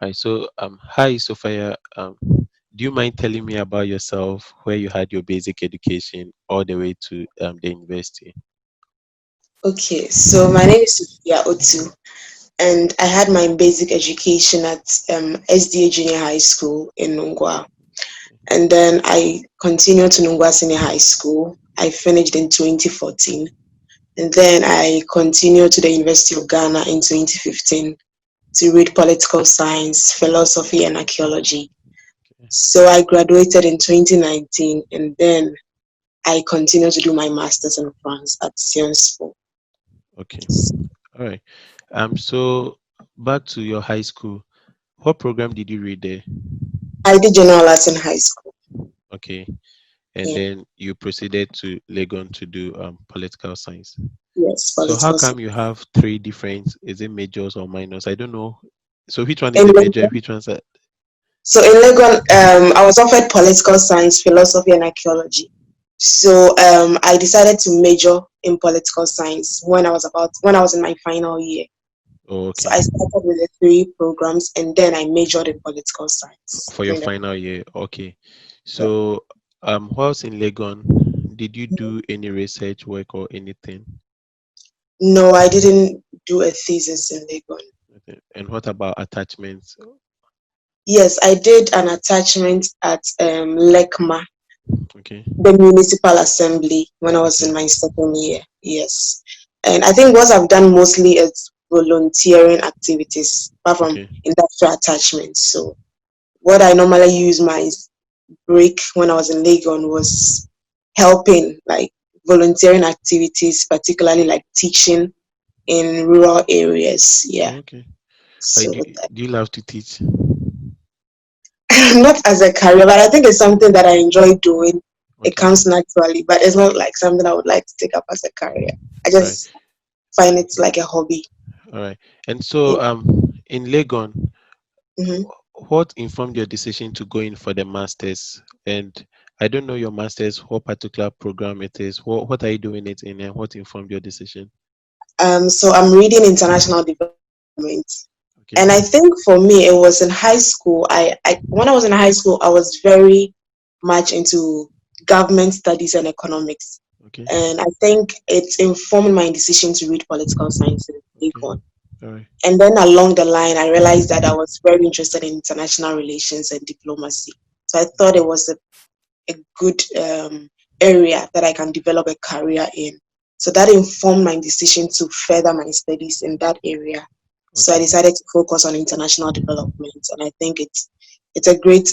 Right. So, hi, Sophia. Do you mind telling me about yourself, where you had your basic education all the way to the university? Okay, so my name is Sophia Otoo, and I had my basic education at SDA Junior High School in Nungwa. And then I continued to Nungwa Senior High School. I finished in 2014. And then I continued to the University of Ghana in 2015 to read political science, philosophy, and archaeology. Okay. So I graduated in 2019, and then I continued to do my master's in France at Sciences Po. Okay. All right. So back to your high school. What program did you read there? I did general arts in high school. Okay. And Yeah. then you proceeded to Legon to do political science. Yes, So how political come science. you have three different, is it majors or minors? I don't know. So which one is In the major? Legon, Which one's a so in Legon, I was offered political science, philosophy, and archaeology. So I decided to major in political science when I was in my final year. oh, So okay. I started with the three programs, and then I majored in political science. For your In the, final year. Okay. yeah. So whilst in Legon, did you do any research work or anything? No, I didn't do a thesis in Legon. Okay. And what about attachments? Yes, I did an attachment at LECMA, Okay. the municipal assembly, when I was Okay. in my second year. Yes. And I think what I've done mostly is volunteering activities, apart from Okay. industrial attachments. So what I normally use my break when I was in Legon was helping, like volunteering activities, particularly like teaching in rural areas. Yeah. Okay. So Do you love to teach? not as a career, but I think it's something that I enjoy doing. It Okay. comes naturally, but it's not like something I would like to take up as a career. I All right. just find it like a hobby. All right. And so Yeah. in Legon, Hmm. what informed your decision to go in for the masters? And I don't know your masters, what particular program it is. What are you doing it in, and what informed your decision? So I'm reading international development, Okay. and I think for me it was in high school. I when I was in high school, I was very much into government studies and economics, Okay. and I think it informed my decision to read political science in Okay. Econ. All right. And then along the line, I realized that I was very interested in international relations and diplomacy. So I thought it Okay. was a good area that I can develop a career in. So that informed my decision to further my studies in that area. So I Okay. decided to focus on international development, and I think it's a great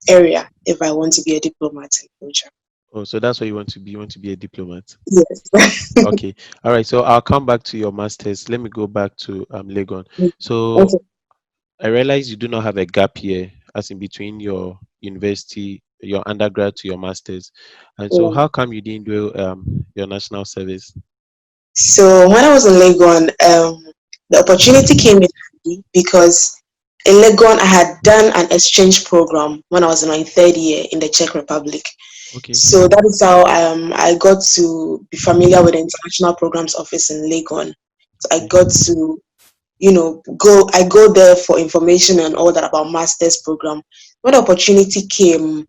area if I want to be a diplomat in future. Oh, so that's what you want to be. You want to be a diplomat. Yes. Okay. All right. So I'll come back to your masters. Let me go back to Legon. So Okay. I realize you do not have a gap year, as in between your university, your undergrad to your masters. And so, Yeah. how come you didn't do your national service? So when I was in Legon, the opportunity came in handy because in Legon I had done an exchange program when I was in my third year in the Czech Republic. Okay. So that is how I got to be familiar with the International Programs Office in Legon. So I Okay. got to, I go there for information and all that about master's program. When the opportunity came,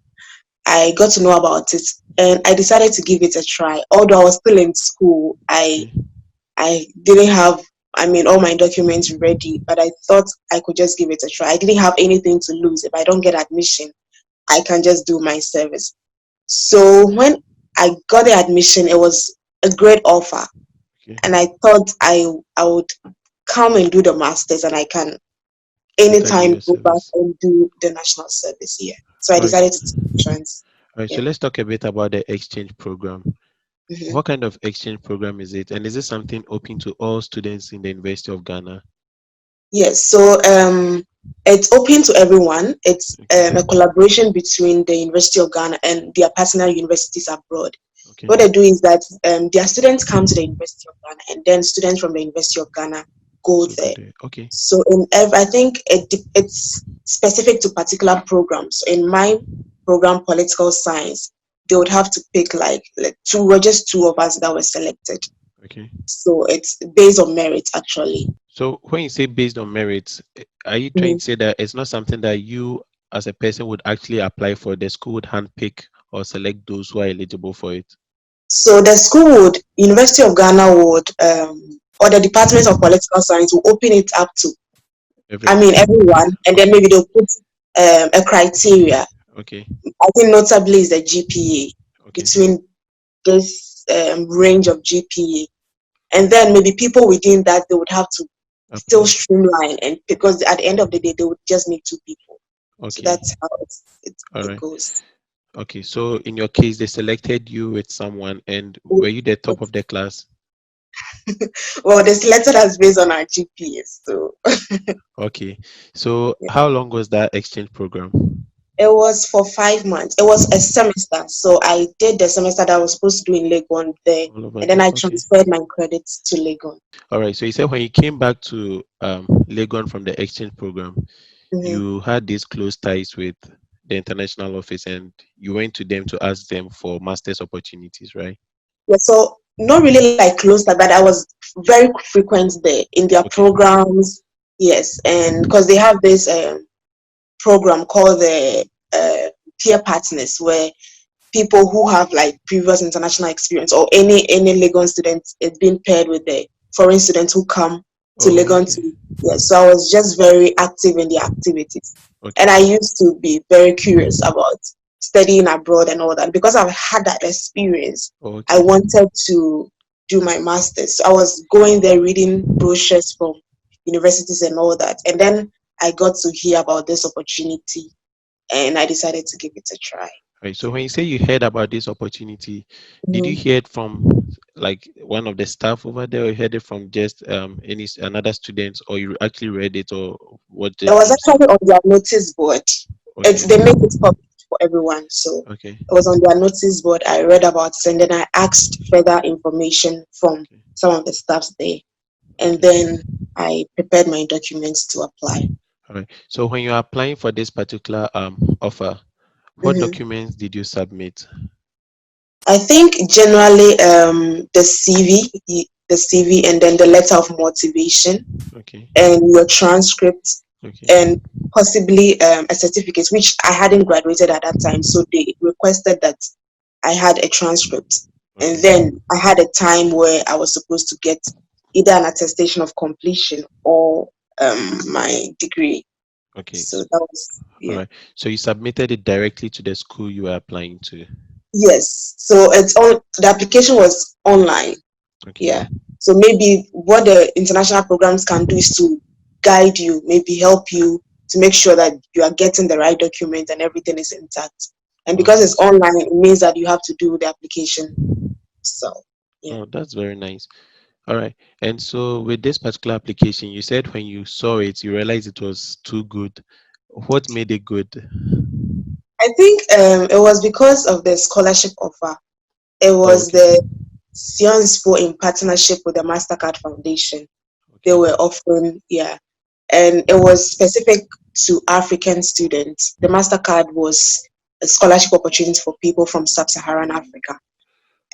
I got to know about it and I decided to give it a try. Although I was still in school, Okay. I didn't have, I mean, all my documents ready, but I thought I could just give it a try. I didn't have anything to lose. If I don't get admission, I can just do my service. So when I got the admission, it was a great offer, Okay. and I thought I would come and do the masters, and I can Later do anytime your go back service. and do the national service here. So I All right. decided to take the chance. All right. So Yeah. let's talk a bit about the exchange program. Mhm. What kind of exchange program is it? And is it something open to all students in the University of Ghana? Yes, so it's open to everyone. It's Okay. a collaboration between the University of Ghana and their partner universities abroad. Okay. What they do is that their students come to the University of Ghana, and then students from the University of Ghana go So go there. there. Okay. So I think it's specific to particular programs. In my program, political science, they would have to pick like two, or just two of us that were selected. Okay. So it's based on merit actually. So when you say based on merits, are you trying Mhm. to say that it's not something that you as a person would actually apply for? The school would handpick or select those who are eligible for it? So the school would, University of Ghana would, or the Department of Political Science will open it up to, I Everyone. mean, everyone, and then Okay. maybe they'll put a criteria. Okay. I think notably is the GPA, Okay. between this range of GPA. And then maybe people within that, they would have to still Apply. streamline, and because at the end of the day, they would just need two people. So Okay. that's how All it right. goes. Okay. So in your case, they selected you with someone, and were you the top of the class? Well, they selected us based on our GPA. So Okay. So how long was that exchange program? it was for 5 months. It was a semester. So I did the semester that I was supposed to do in Legon there. All over And then there. I Okay. transferred my credits to Legon. All right. So you said when you came back to Legon from the exchange program, Hmm. you had these close ties with the international office and you went to them to ask them for master's opportunities, right? Yeah, so not really like close, but I was very frequent there in their Okay. programs. Yes, and because they have this program called the peer partners, where people who have like previous international experience, or any Legon students is being paired with the foreign students who come to Oh, Legon okay. to. Yeah, so I was just very active in the activities, and Okay. I used to be very curious about studying abroad and all that. Because I've had that experience, Oh, I okay. wanted to do my masters. So I was going there reading brochures from universities and all that, and then I got to hear about this opportunity, and I decided to give it a try. Right. So when you say you heard about this opportunity, did you Mhm. hear it from like one of the staff over there, or you heard it from just another student, or you actually read it, or what It the was news? actually on their notice board. Okay. They make it public for everyone. So Okay. it was on their notice board. I read about it, and then I asked further information from Okay. some of the staffs there. And Okay. then I prepared my documents to apply. All right. So when you're applying for this particular offer, what Hmm. documents did you submit? I think generally the CV, and then the letter of motivation, Okay. and your transcript, Okay. and possibly a certificate, which I hadn't graduated at that time. So they requested that I had a transcript. And Okay. then I had a time where I was supposed to get either an attestation of completion or my degree. Okay. So that was, All yeah. right. So you submitted it directly to the school you were applying to. Yes. So the application was online. Okay. Yeah. So maybe what the international programs can do is to guide you, maybe help you to make sure that you are getting the right document and everything is intact. And Oh, because it's online, it means that you have to do the application. So, yeah. that's very nice. All right. And so with this particular application, you said when you saw it, you realized it was too good. What made it good? I think it was because of the scholarship offer. It Oh, was okay. the Sciences Po in partnership with the Mastercard Foundation. They Okay. were offering, yeah, and it was specific to African students. The Mastercard was a scholarship opportunity for people from sub-Saharan Africa.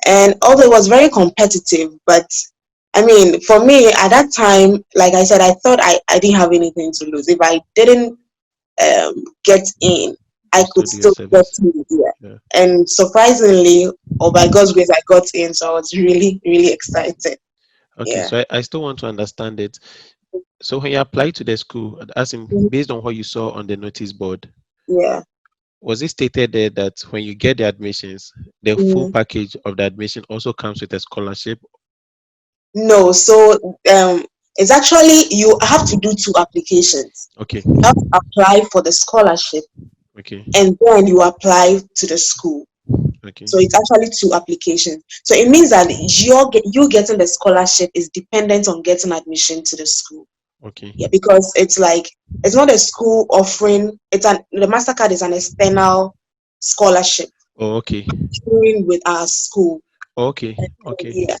And although it was very competitive, but I mean, for me at that time, like I said, I thought I didn't have anything to lose. If I didn't get in, You I still could do your still get service. in here. Yeah. And surprisingly, or by God's grace, I got in. So I was really, really excited. Okay. Yeah. So I still want to understand it. So when you applied to the school, as in Mhm. based on what you saw on the notice board, Yeah. was it stated there that when you get the admissions, the full Mhm. package of the admission also comes with a scholarship? No, so it's actually you have to do two applications. Okay. You have to apply for the scholarship, Okay. and then you apply to the school. Okay. So it's actually two applications. So it means that you getting the scholarship is dependent on getting admission to the school. Okay. Yeah, because it's like it's not a school offering. The Mastercard is an external scholarship Oh, okay. sharing with our school. Okay. And Okay. yeah,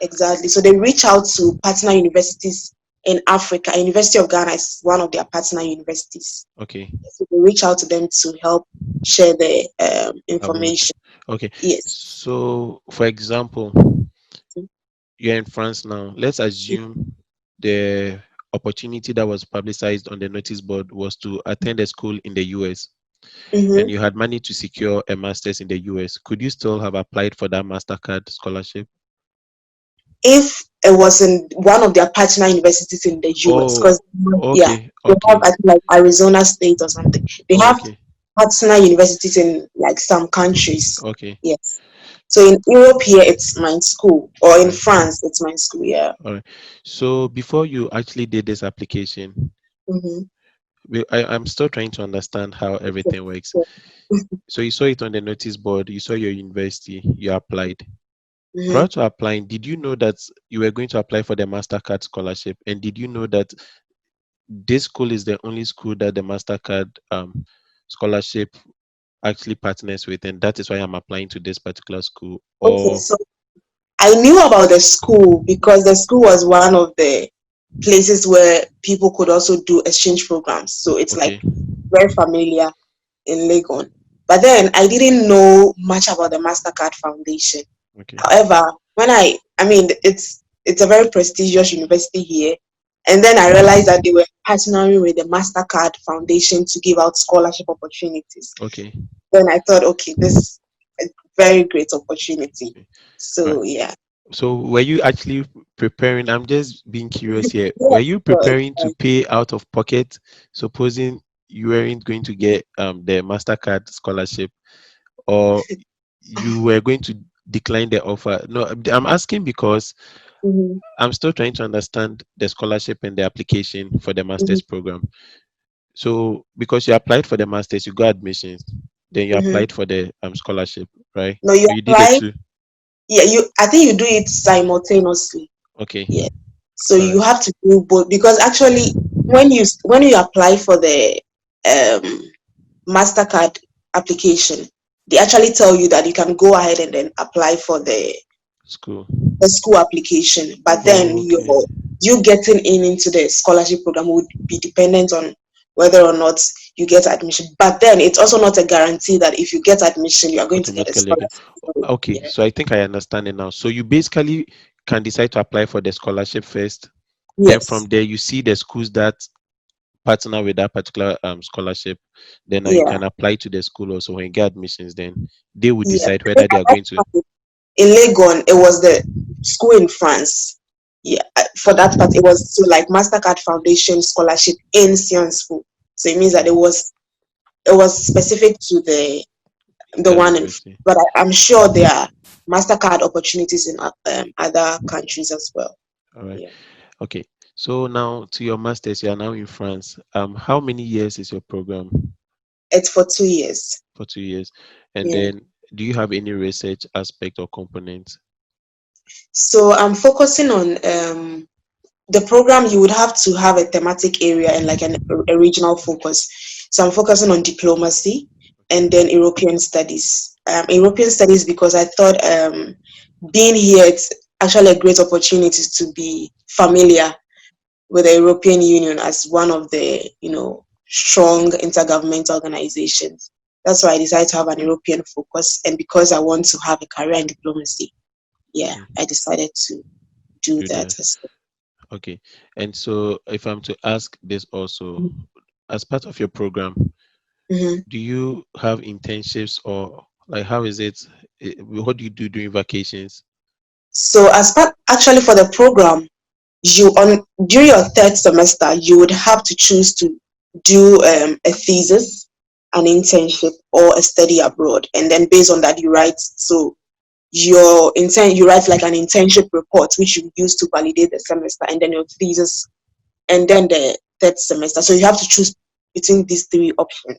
exactly. So they reach out to partner universities in Africa. University of Ghana is one of their partner universities. Okay. So they reach out to them to help share the About. information. Okay. Yes. So, for example, you're in France now. Let's assume the opportunity that was publicized on the notice board was to attend a school in the US, and Mm-hmm. you had money to secure a master's in the US. Could you still have applied for that Mastercard scholarship? If it was in one of their partner universities in the US, Oh, because yeah, okay, they have okay, I think like Arizona State or something. They oh, have okay, partner universities in like some countries. okay. Yes. So in Europe here it's my school, or All in right, France it's my school. Yeah. all right. So before you actually did this application, Mm-hmm. I'm still trying to understand how everything works. So you saw it on the notice board, you saw your university, you applied. Mm-hmm. Prior to applying, did you know that you were going to apply for the Mastercard scholarship? And did you know that this school is the only school that the Mastercard scholarship actually partners with, and that is why I'm applying to this particular school? Okay, Or so I knew about the school because the school was one of the places where people could also do exchange programs. So it's like okay, very familiar in Legon. But then I didn't know much about the Mastercard Foundation. okay, However, when I mean, it's a very prestigious university here, and then I realized that they were partnering with the Mastercard Foundation to give out scholarship opportunities. okay. Then I thought, okay, this is a very great opportunity. Right. So yeah, So were you actually preparing? I'm just being curious here. yeah, Were you so, preparing to pay out of pocket, supposing you weren't going to get the Mastercard scholarship, or you were going to decline the offer? No, I'm asking because mhm, I'm still trying to understand the scholarship and the application for the mhm, master's program. So because you applied for the master's, you got admissions, then you mhm. applied for the scholarship, right? No, you Or you did the apply. two? Yeah, you. I think you do it simultaneously. Okay, Yeah. So all you right, have to do both because actually, when you apply for the um, Mastercard application, they actually tell you that you can go ahead and then apply for school. the school application, but then Okay, you getting in into the scholarship program would be dependent on whether or not you get admission. But then it's also not a guarantee that if you get admission, you are going to get a automatically okay. scholarship. So, Okay, yeah. so I think I understand it now. So you basically can decide to apply for the scholarship first. Then from Yes. there, you see the schools that partner with that particular scholarship. Then you Yeah. can apply to the school also. When you get admissions, then they will Yeah. decide whether they are going to. In Legon, it was the school in France. Yeah, for that part, it was so like Mastercard Foundation scholarship in science school. So it means that Okay, it was specific to the that one in, university. but I'm sure there are Mastercard opportunities in other countries as well. All right. Yeah, Okay. So now to your masters, you are now in France. How many years is your program? it's for 2 years. For 2 years. And Yeah. then do you have any research aspect or component? So I'm focusing on the program. You would have to have a thematic area and like a regional focus. So I'm focusing on diplomacy Okay. and then European studies. European studies because I thought being here it's actually a great opportunity to be familiar with the European Union as one of the strong intergovernmental organizations. That's why I decided to have an European focus, and because I want to have a career in diplomacy, yeah, Okay. I decided to do Do that that. as Okay. And so if I'm to ask this also, well. as part of your program, Mhm. do you have internships or like how is it? What do you do during vacations? So as part actually for the program, you on during your third semester, you would have to choose to do a thesis, an internship, or a study abroad, and then based on that, you write. So you write like an internship report, which you use to validate the semester, and then your thesis, and then the third semester. So you have to choose between these three options.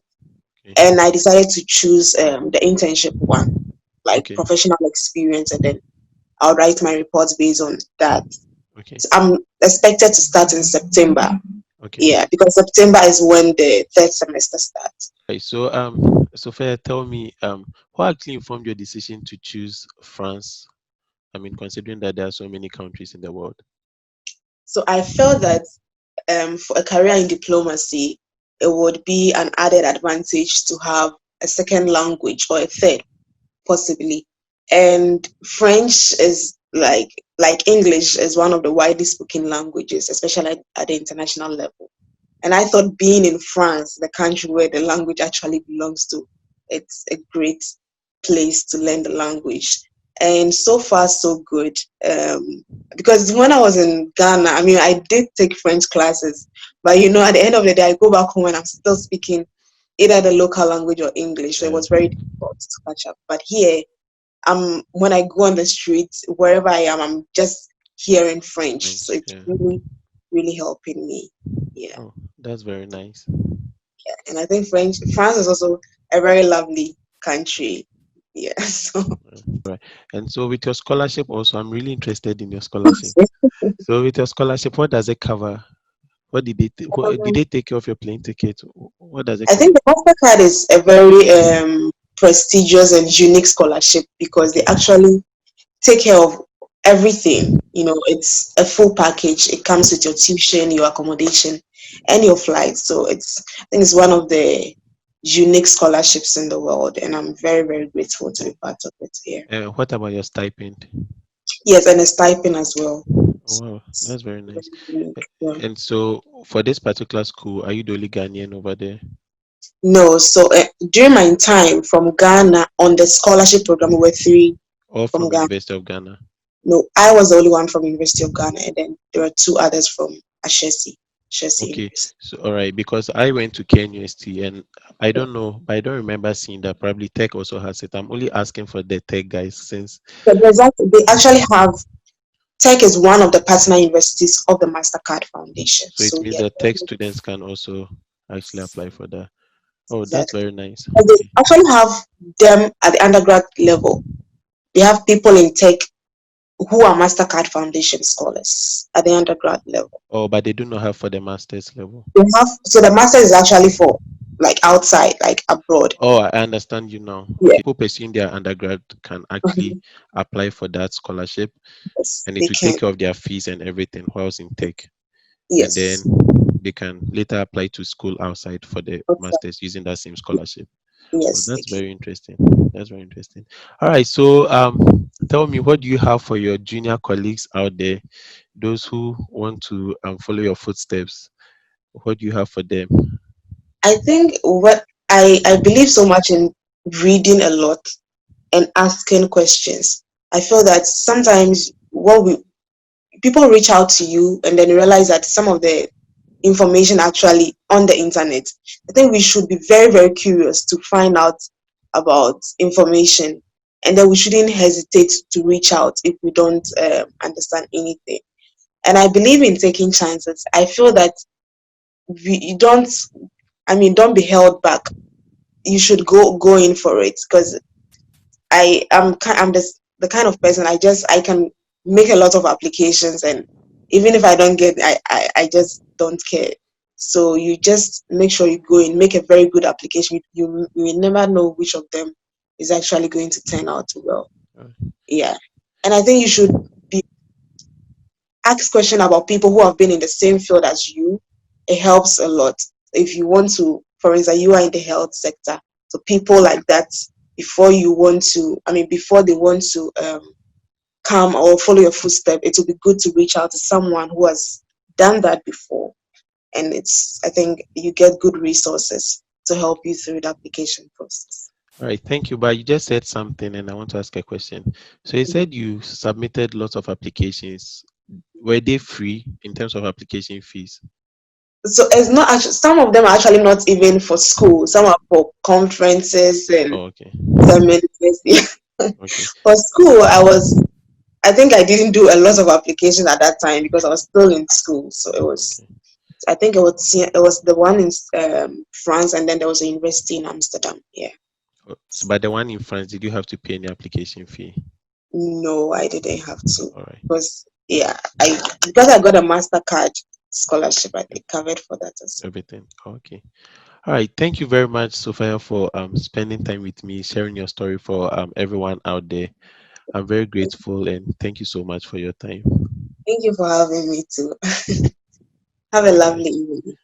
Okay. And I decided to choose the internship one, like Okay. professional experience, and then I'll write my reports based on that. Okay. So I'm expected to start in September. Okay. Yeah, because September is when the third semester starts. Okay. So Sophia, tell me what actually informed your decision to choose France? I mean, considering that there are so many countries in the world. So I felt that for a career in diplomacy, it would be an added advantage to have a second language or a third, possibly. And French is like like English is one of the widely spoken languages, especially at the international level. And I thought being in France, the country where the language actually belongs to, it's a great place to learn the language. And so far, so good. Because when I was in Ghana, I mean, I did take French classes, but at the end of the day, I go back home and I'm still speaking either the local language or English. So it Yeah, was very difficult to catch up. But here, when I go on the streets, wherever I am, I'm just hearing French. So French. it's Yeah. really, really helping me. Yeah. Oh, that's very nice. And I think France is also a very lovely country. Yeah. So Right. And so with your scholarship also, I'm really interested in your scholarship. So with your scholarship, what does it cover? What did did um, they take care of your plane ticket? What does it I cover? think the Mastercard is a very prestigious and unique scholarship because they Okay. actually take care of everything. It's a full package. It comes with your tuition, your accommodation, and your flight. So I think it's one of the unique scholarships in the world, and I'm very, very grateful to be part of it here. What about your stipend? Yes, and a stipend as well. Oh, wow, It's that's very very nice. unique. Yeah. And so for this particular school, are you the only Ghanaian over there? No, so during my time from Ghana on the scholarship program, we were three Or from from Ghana. University of Ghana? No, I was the only one from University of Ghana, and then there were two others from Ashesi Okay, University. so all right, because I went to KNUST and I don't know, but I don't remember seeing that. Probably Tech also has it. I'm only asking for the Tech guys since. So they actually have Tech is one of the partner universities of the Mastercard Foundation. So it So means yeah, that Tech students can also actually apply for that. Oh, that's exactly. very nice. And they Okay. actually have them at the undergrad level. They have people in Tech who are Mastercard Foundation scholars at the undergrad level. Oh, but they do not have for the master's level. They have so the master is actually for like outside, like abroad. Oh, I understand you now. Yeah. Okay, people pursuing their undergrad can actually Mhm. apply for that scholarship Yes, and it they will take can. care of their fees and everything whilst in tech. And then Yes. they can later apply to school outside for the Okay. masters using that same scholarship. Oh, Yes, they that's can. very interesting. That's very interesting. All right, so tell me, what do you have for your junior colleagues out there, those who want to follow your footsteps? What do you have for them? I think what I believe so much in reading a lot and asking questions. I feel that sometimes what we people reach out to you and then realize that some of the information actually on the internet. I think we should be very, very curious to find out about information, and then we shouldn't hesitate to reach out if we don't understand anything. And I believe in taking chances. I feel that you don't. I mean, don't be held back. You should go in for it because I'm the kind of person I can make a lot of applications, and even if I don't get I just don't care. So you just make sure you go in, make a very good application. You will never know which of them is actually going to turn out well. Uh, Yeah. And I think you should be ask question about people who have been in the same field as you. It helps a lot. If you want to, for instance, you are in the health sector, so people like that, before they want to come or follow your footstep, it will be good to reach out to someone who has done that before. And I think you get good resources to help you through the application process. All right, thank you. But you just said something, and I want to ask a question. So you Mhm. said you submitted lots of applications. Were they free in terms of application fees? So it's not actually, some of them are actually not even for school. Some are for conferences and Oh, okay, seminars. Yeah. okay, For school, I think I didn't do a lot of application at that time because I was still in school. So okay. I think it was the one in France, and then there was a university in Amsterdam. Yeah. So, but the one in France, did you have to pay any application fee? No, I didn't have to All right, because yeah, I got a Mastercard scholarship. I think covered for that as everything. Okay. All right. Thank you very much, Sophia, for spending time with me, sharing your story for everyone out there. I'm very well. grateful and thank you so much for your time. Thank you for having me too. Have a All right. lovely evening.